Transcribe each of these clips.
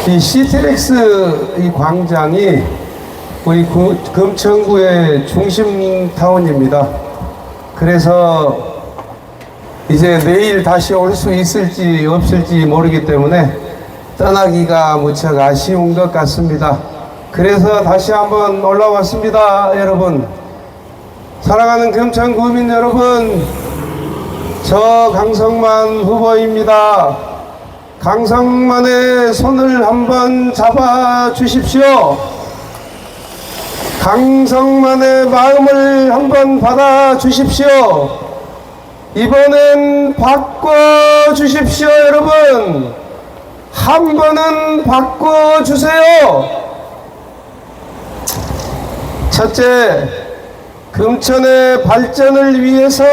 이 시티렉스 이 광장이 우리 금천구의 중심타운입니다. 그래서 이제 내일 다시 올 수 있을지 없을지 모르기 때문에 떠나기가 무척 아쉬운 것 같습니다. 그래서 다시 한번 올라왔습니다. 여러분, 사랑하는 금천구민 여러분, 저 강성만 후보입니다. 강성만의 손을 한번 잡아 주십시오. 강성만의 마음을 한번 받아 주십시오. 이번엔 바꿔 주십시오. 여러분, 한 번은 바꿔 주세요. 첫째, 금천의 발전을 위해서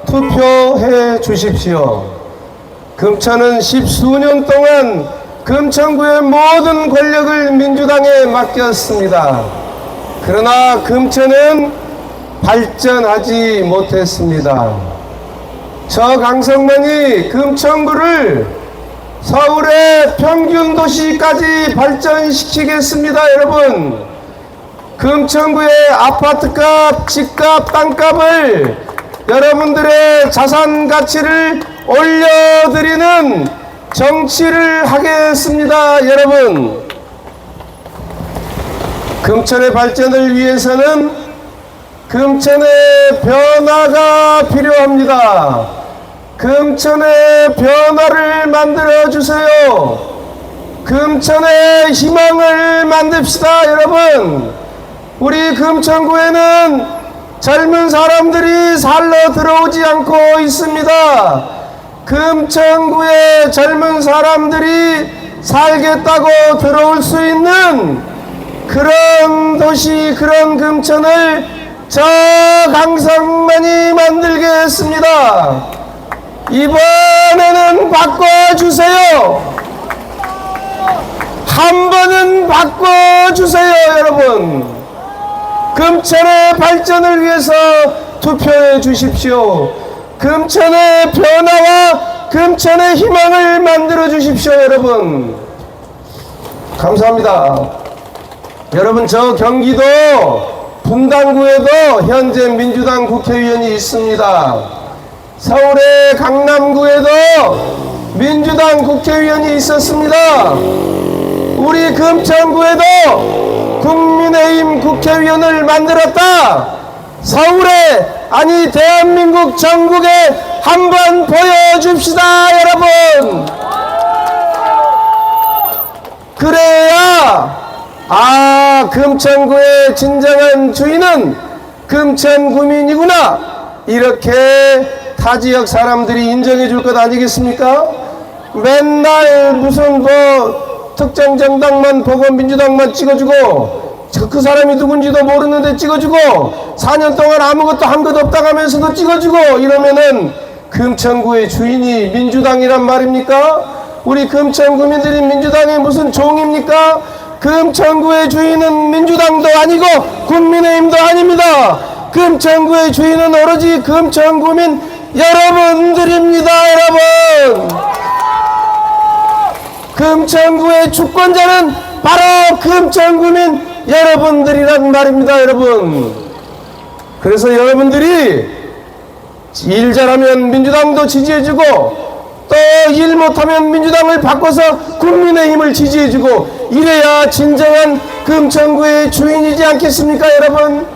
투표해 주십시오. 금천은 10수년 동안 금천구의 모든 권력을 민주당에 맡겼습니다. 그러나 금천은 발전하지 못했습니다. 저 강성만이 금천구를 서울의 평균 도시까지 발전시키겠습니다. 여러분, 금천구의 아파트값, 집값, 땅값을 여러분들의 자산 가치를 올려드리는 정치를 하겠습니다. 여러분, 금천의 발전을 위해서는 금천의 변화가 필요합니다. 금천의 변화를 만들어 주세요. 금천의 희망을 만듭시다. 여러분, 우리 금천구에는 젊은 사람들이 살러 들어오지 않고 있습니다. 금천구에 젊은 사람들이 살겠다고 들어올 수 있는 그런 도시, 그런 금천을 저 강성만이 만들겠습니다. 이번에는 바꿔주세요. 한 번은 바꿔주세요. 여러분, 금천의 발전을 위해서 투표해 주십시오. 금천의 변화와 금천의 희망을 만들어 주십시오. 여러분, 감사합니다. 여러분, 저 경기도 분당구에도 현재 민주당 국회의원이 있습니다. 서울의 강남구에도 민주당 국회의원이 있었습니다. 우리 금천구에도 국민의힘 국회의원을 만들었다. 서울에, 아니 대한민국 전국에 한번 보여줍시다. 여러분, 그래야 금천구의 진정한 주인은 금천구민이구나, 이렇게 타지역 사람들이 인정해 줄 것 아니겠습니까? 맨날 무슨 특정 정당만 보고 민주당만 찍어주고 그 사람이 누군지도 모르는데 찍어주고 4년 동안 아무것도 한 것 없다 하면서도 찍어주고 이러면은 금천구의 주인이 민주당이란 말입니까? 우리 금천구민들이 민주당의 무슨 종입니까? 금천구의 주인은 민주당도 아니고 국민의힘도 아닙니다. 금천구의 주인은 오로지 금천구민 여러분들입니다. 여러분, 금천구의 주권자는 바로 금천구민 여러분들이란 말입니다. 여러분, 그래서 여러분들이 일 잘하면 민주당도 지지해주고 또 일 못하면 민주당을 바꿔서 국민의힘을 지지해주고 이래야 진정한 금천구의 주인이지 않겠습니까? 여러분,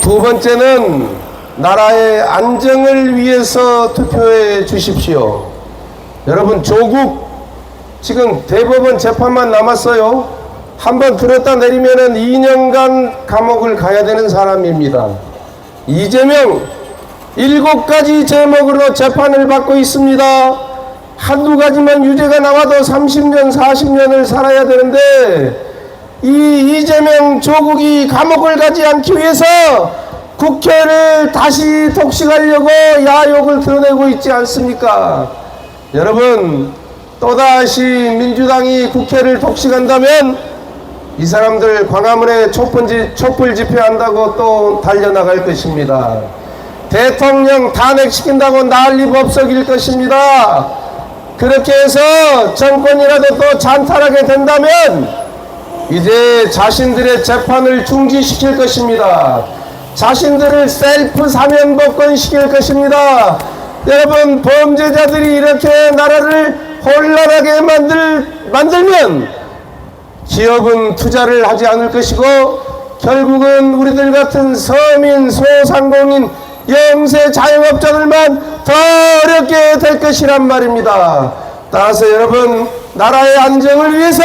두 번째는 나라의 안정을 위해서 투표해 주십시오. 여러분, 조국 지금 대법원 재판만 남았어요. 한번 들었다 내리면은 2년간 감옥을 가야 되는 사람입니다. 이재명 7가지 제목으로 재판을 받고 있습니다. 한두 가지만 유죄가 나와도 30년 40년을 살아야 되는데 이 이재명 조국이 감옥을 가지 않기 위해서 국회를 다시 독식하려고 야욕을 드러내고 있지 않습니까? 여러분, 또다시 민주당이 국회를 독식한다면 이 사람들 광화문에 촛불 집회한다고 또 달려나갈 것입니다. 대통령 탄핵시킨다고 난리법석일 것입니다. 그렇게 해서 정권이라도 또 찬탈하게 된다면 이제 자신들의 재판을 중지시킬 것입니다. 자신들을 셀프 사면복권 시킬 것입니다. 여러분, 범죄자들이 이렇게 나라를 혼란하게 만들면 기업은 투자를 하지 않을 것이고 결국은 우리들 같은 서민, 소상공인, 영세 자영업자들만 더 어렵게 될 것이란 말입니다. 따라서 여러분, 나라의 안정을 위해서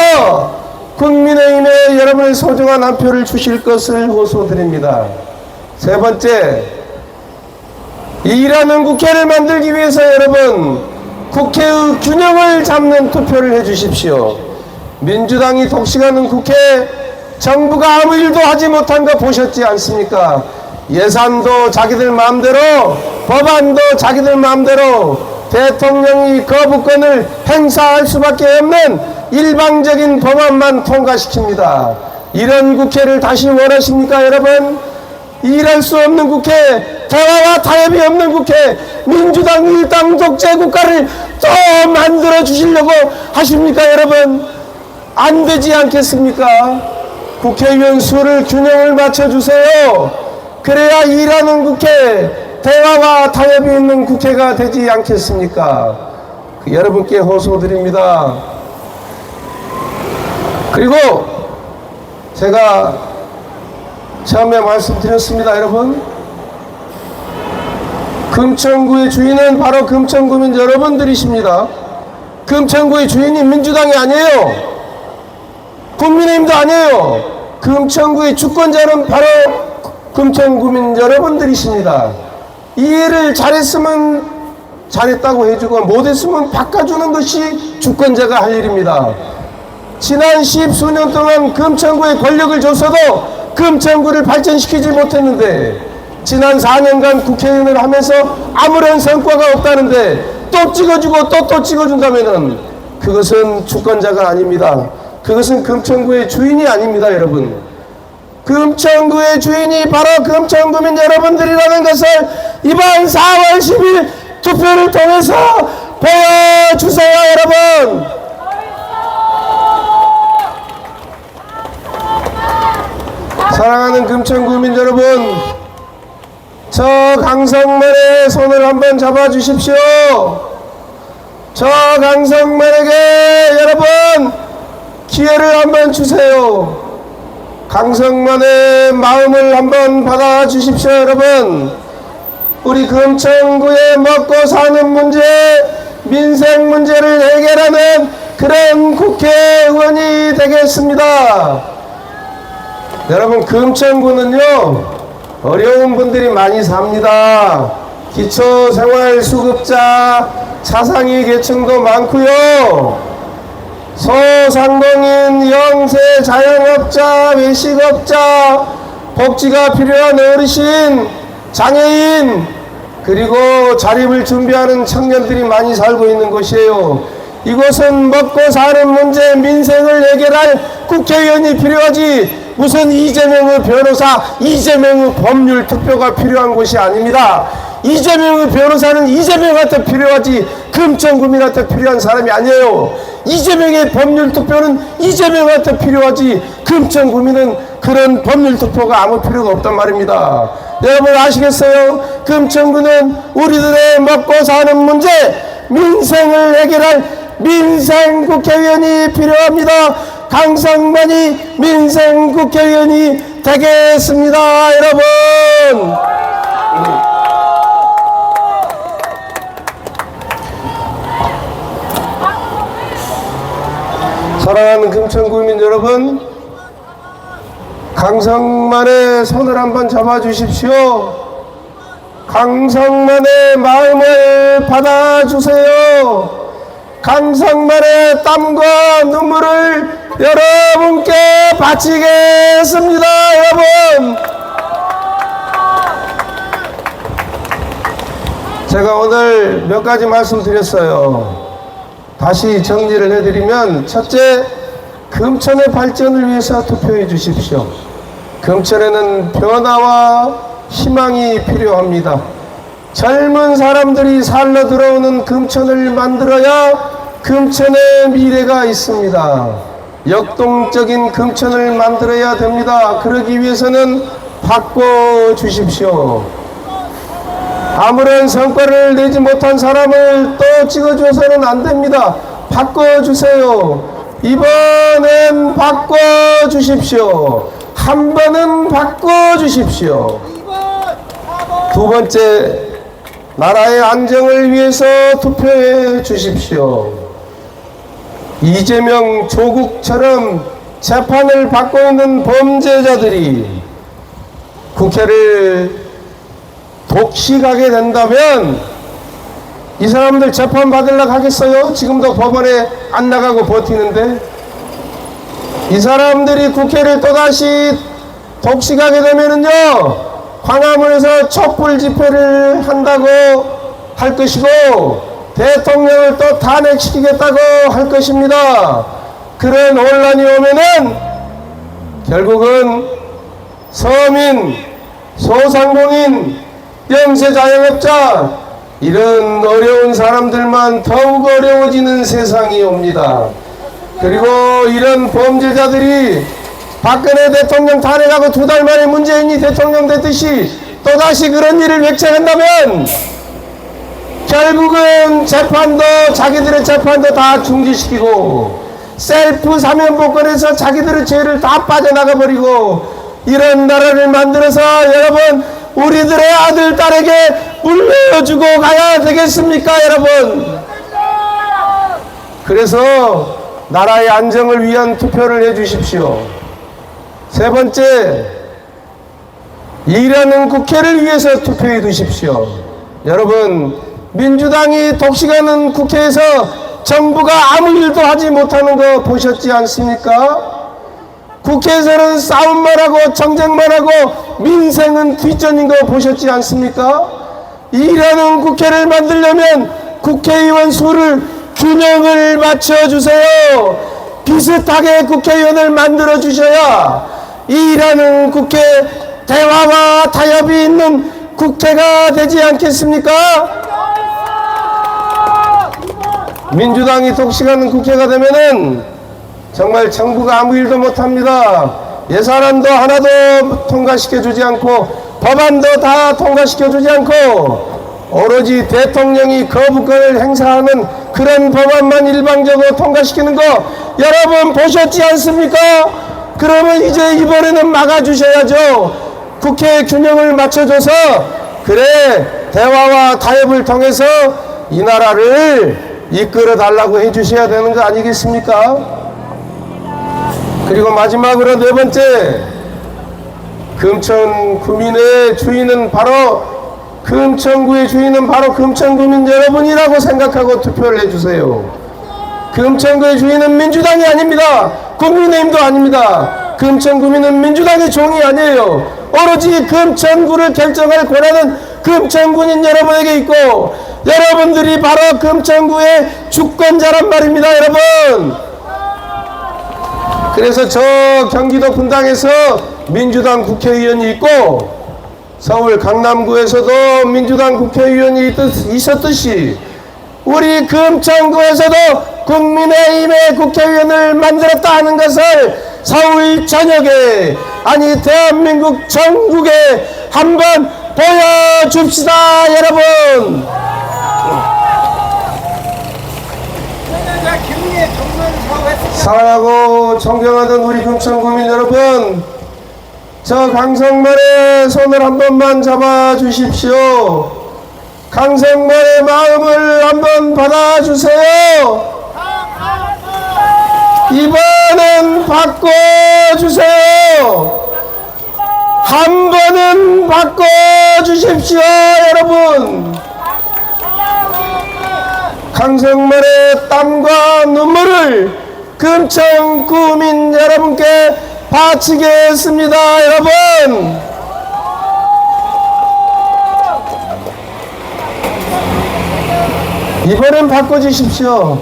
국민의힘에 여러분의 소중한 한 표를 주실 것을 호소드립니다. 세 번째, 일하는 국회를 만들기 위해서 여러분, 국회의 균형을 잡는 투표를 해주십시오. 민주당이 독식하는 국회, 정부가 아무 일도 하지 못한 거 보셨지 않습니까? 예산도 자기들 마음대로, 법안도 자기들 마음대로, 대통령이 거부권을 행사할 수밖에 없는 일방적인 법안만 통과시킵니다. 이런 국회를 다시 원하십니까, 여러분? 일할 수 없는 국회, 대화와 타협이 없는 국회, 민주당 일당 독재 국가를 또 만들어 주시려고 하십니까, 여러분? 안 되지 않겠습니까? 국회의원 수를 균형을 맞춰주세요. 그래야 일하는 국회, 대화와 타협이 있는 국회가 되지 않겠습니까? 여러분께 호소드립니다. 그리고 제가 처음에 말씀드렸습니다, 여러분. 금천구의 주인은 바로 금천구민 여러분들이십니다. 금천구의 주인이 민주당이 아니에요. 국민의힘도 아니에요. 금천구의 주권자는 바로 금천구민 여러분들이십니다. 이해를 잘했으면 잘했다고 해주고 못했으면 바꿔주는 것이 주권자가 할 일입니다. 지난 10수년 동안 금천구에 권력을 줬어도 금천구를 발전시키지 못했는데 지난 4년간 국회의원을 하면서 아무런 성과가 없다는데 또 찍어주고 또 찍어준다면은 그것은 주권자가 아닙니다. 그것은 금천구의 주인이 아닙니다, 여러분. 금천구의 주인이 바로 금천구민 여러분들이라는 것을 이번 4월 10일 투표를 통해서 보여주세요, 여러분. 사랑하는 금천구민 여러분, 저 강성만의 손을 한번 잡아주십시오. 저 강성만에게 여러분 기회를 한번 주세요. 강성만의 마음을 한번 받아주십시오, 여러분. 우리 금천구의 먹고 사는 문제, 민생 문제를 해결하는 그런 국회의원이 되겠습니다. 여러분, 금천구는요 어려운 분들이 많이 삽니다. 기초생활수급자, 차상위 계층도 많고요. 소상공인, 영세 자영업자, 외식업자, 복지가 필요한 어르신, 장애인, 그리고 자립을 준비하는 청년들이 많이 살고 있는 곳이에요. 이곳은 먹고 사는 문제, 민생을 해결할 국회의원이 필요하지 무슨 이재명의 변호사, 이재명의 법률 투표가 필요한 곳이 아닙니다. 이재명의 변호사는 이재명한테 필요하지 금천구민한테 필요한 사람이 아니에요. 이재명의 법률 투표는 이재명한테 필요하지 금천구민은 그런 법률 투표가 아무 필요가 없단 말입니다. 여러분 아시겠어요? 금천구는 우리들의 먹고 사는 문제, 민생을 해결할 민생 국회의원이 필요합니다. 강성만이 민생 국회의원이 되겠습니다, 여러분. 사랑하는 금천구민 여러분, 강성만의 손을 한번 잡아주십시오. 강성만의 마음을 받아주세요. 강성만의 땀과 눈물을 여러분께 바치겠습니다, 여러분. 제가 오늘 몇 가지 말씀드렸어요. 다시 정리를 해드리면, 첫째, 금천의 발전을 위해서 투표해 주십시오. 금천에는 변화와 희망이 필요합니다. 젊은 사람들이 살러 들어오는 금천을 만들어야 금천의 미래가 있습니다. 역동적인 금천을 만들어야 됩니다. 그러기 위해서는 바꿔주십시오. 아무런 성과를 내지 못한 사람을 또 찍어줘서는 안 됩니다. 바꿔주세요. 이번엔 바꿔주십시오. 한 번은 바꿔주십시오. 두 번째, 나라의 안정을 위해서 투표해 주십시오. 이재명, 조국처럼 재판을 받고 있는 범죄자들이 국회를 독식하게 된다면 이 사람들 재판 받으려고 하겠어요? 지금도 법원에 안 나가고 버티는데. 이 사람들이 국회를 또다시 독식하게 되면은요, 광화문에서 촛불 집회를 한다고 할 것이고 대통령을 또 탄핵시키겠다고 할 것입니다. 그런 혼란이 오면은 결국은 서민, 소상공인, 영세자영업자 이런 어려운 사람들만 더욱 어려워지는 세상이 옵니다. 그리고 이런 범죄자들이 박근혜 대통령 탄핵하고 2달 만에 문재인이 대통령 됐듯이 또다시 그런 일을 획책한다면 결국은 재판도, 자기들의 재판도 다 중지시키고 셀프 사면복권에서 자기들의 죄를 다 빠져나가 버리고 이런 나라를 만들어서 여러분 우리들의 아들, 딸에게 물려주고 가야 되겠습니까, 여러분? 그래서 나라의 안정을 위한 투표를 해 주십시오. 세 번째, 일하는 국회를 위해서 투표해 주십시오. 여러분, 민주당이 독식하는 국회에서 정부가 아무 일도 하지 못하는 거 보셨지 않습니까? 국회에서는 싸움만 하고 정쟁만 하고 민생은 뒷전인 거 보셨지 않습니까? 일하는 국회를 만들려면 국회의원 수를 균형을 맞춰주세요. 비슷하게 국회의원을 만들어 주셔야 일하는 국회, 대화와 타협이 있는 국회가 되지 않겠습니까? 민주당이 독식하는 국회가 되면은 정말 정부가 아무 일도 못합니다. 예산안도 하나도 통과시켜주지 않고 법안도 다 통과시켜주지 않고 오로지 대통령이 거부권을 행사하는 그런 법안만 일방적으로 통과시키는 거 여러분 보셨지 않습니까? 그러면 이제 이번에는 막아주셔야죠. 국회의 균형을 맞춰줘서 그래 대화와 타협을 통해서 이 나라를 이끌어 달라고 해주셔야 되는 거 아니겠습니까? 그리고 마지막으로 네 번째, 금천구민의 주인은 바로 금천구의 주인은 바로 금천구민 여러분이라고 생각하고 투표를 해주세요. 금천구의 주인은 민주당이 아닙니다. 국민의힘도 아닙니다. 금천구민은 민주당의 종이 아니에요. 오로지 금천구를 결정할 권한은 금천군인 여러분에게 있고 여러분들이 바로 금천구의 주권자란 말입니다, 여러분. 그래서 저 경기도 분당에서 민주당 국회의원이 있고 서울 강남구에서도 민주당 국회의원이 있었듯이 우리 금천구에서도 국민의힘의 국회의원을 만들었다 하는 것을 서울 전역에 아니 대한민국 전국에 한번 보여줍시다, 여러분. 사랑하고 존경하던 우리 금천구민 여러분, 저 강성만의 손을 한 번만 잡아 주십시오. 강성만의 마음을 한번 받아주세요. 이번엔 바꿔주세요. 한 번은 바꿔주십시오, 여러분. 강성만의 땀과 눈물을 금천구민 여러분께 바치겠습니다, 여러분. 이번엔 바꿔주십시오.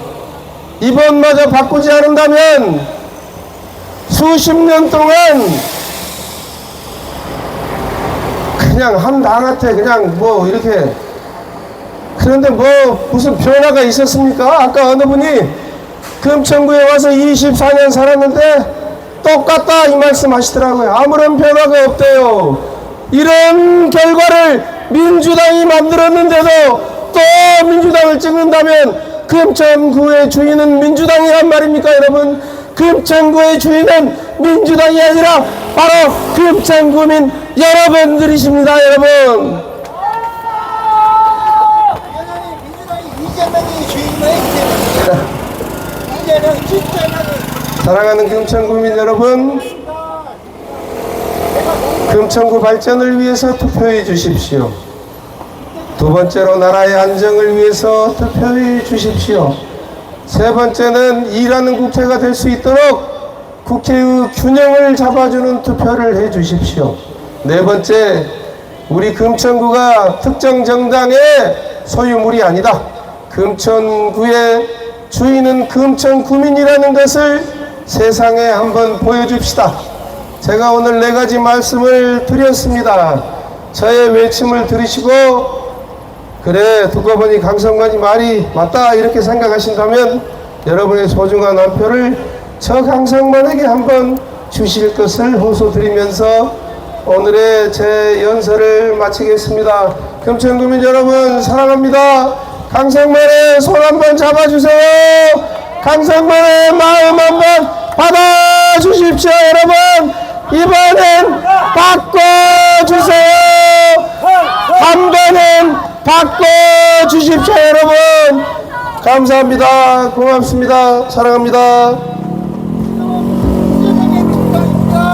이번마저 바꾸지 않는다면 수십 년 동안 그냥 한 당한테 그냥 뭐 이렇게 그런데 뭐 무슨 변화가 있었습니까? 아까 어느 분이 금천구에 와서 24년 살았는데 똑같다 이 말씀 하시더라고요. 아무런 변화가 없대요. 이런 결과를 민주당이 만들었는데도 또 민주당을 찍는다면 금천구의 주인은 민주당이란 말입니까 여러분? 금천구의 주인은 민주당이 아니라 바로 금천구민 여러분들이십니다 여러분. 이재명이 주인공의 이재명 진짜는 사랑하는 금천구민 여러분, 금천구 발전을 위해서 투표해 주십시오. 두 번째로 나라의 안정을 위해서 투표해 주십시오. 세 번째는 일하는 국회가 될 수 있도록 국회의 균형을 잡아주는 투표를 해 주십시오. 네 번째, 우리 금천구가 특정 정당의 소유물이 아니다. 금천구의 주인은 금천구민이라는 것을 세상에 한번 보여줍시다. 제가 오늘 네 가지 말씀을 드렸습니다. 저의 외침을 들으시고 그래 두고 보니 강성관이 말이 맞다 이렇게 생각하신다면 여러분의 소중한 한 표를 저 강성관에게 한번 주실 것을 호소드리면서 오늘의 제 연설을 마치겠습니다. 금천구민 여러분 사랑합니다. 강성만의 손 한번 잡아주세요. 강성만의 마음 한번 받아주십시오. 여러분 이번엔 바꿔주세요. 한 번은 바꿔주십시오. 여러분 감사합니다. 고맙습니다. 사랑합니다.